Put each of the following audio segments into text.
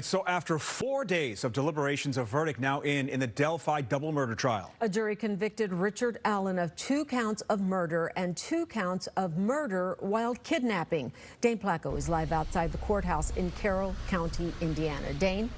So after 4 days of deliberations, a verdict now in the Delphi double murder trial. A jury convicted Richard Allen of 2 counts of murder and 2 counts of murder while kidnapping. Dane Placco is live outside the courthouse in Carroll County, Indiana. Dane?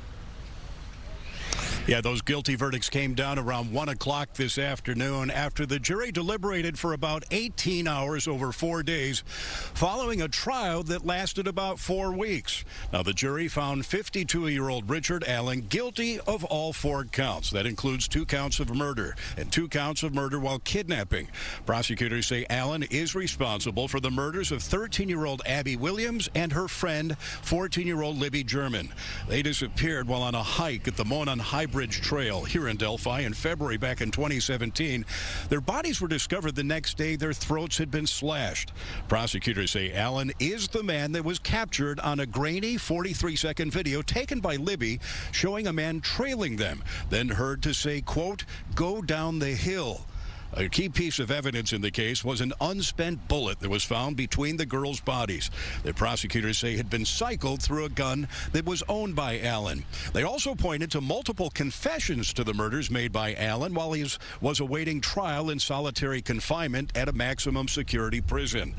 Yeah, those guilty verdicts came down around 1 o'clock this afternoon after the jury deliberated for about 18 hours over 4 days following a trial that lasted about 4 weeks. Now, the jury found 52-year-old Richard Allen guilty of all 4 counts. That includes 2 counts of murder and 2 counts of murder while kidnapping. Prosecutors say Allen is responsible for the murders of 13-year-old Abby Williams and her friend, 14-year-old Libby German. They disappeared while on a hike at the Monon High Bridge Trail here in Delphi in February back in 2017. Their bodies were discovered the next day. Their throats had been slashed. Prosecutors say Allen is the man that was captured on a grainy 43-second video taken by Libby showing a man trailing them, then heard to say, quote, "Go down the hill." A key piece of evidence in the case was an unspent bullet that was found between the girls' bodies that prosecutors say had been cycled through a gun that was owned by Allen. They also pointed to multiple confessions to the murders made by Allen while he was awaiting trial in solitary confinement at a maximum security prison.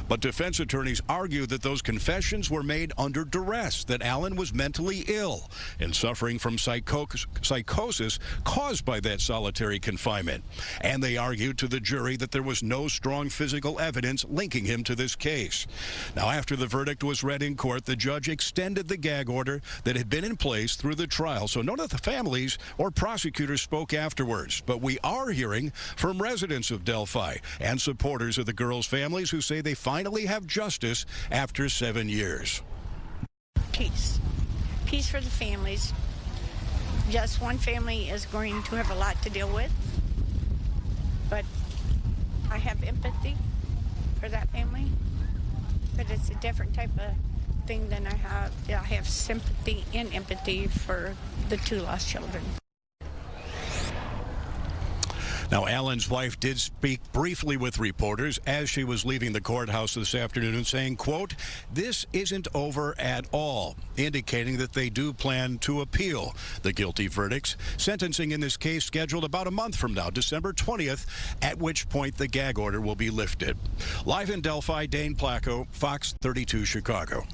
But defense attorneys argued that those confessions were made under duress, that Allen was mentally ill and suffering from psychosis caused by that solitary confinement. And they argued to the jury that there was no strong physical evidence linking him to this case. Now, after the verdict was read in court, the judge extended the gag order that had been in place through the trial. So none of the families or prosecutors spoke afterwards. But we are hearing from residents of Delphi and supporters of the girls' families who say they finally have justice after 7 years. Peace. Peace for the families. Just one family is going to have a lot to deal with. But I have empathy for that family, but it's a different type of thing than I have sympathy and empathy for the 2 lost children. Now, Allen's wife did speak briefly with reporters as she was leaving the courthouse this afternoon, saying, quote, "This isn't over at all," indicating that they do plan to appeal the guilty verdicts. Sentencing in this case scheduled about a month from now, December 20th, at which point the gag order will be lifted. Live in Delphi, Dane Placco, Fox 32 Chicago.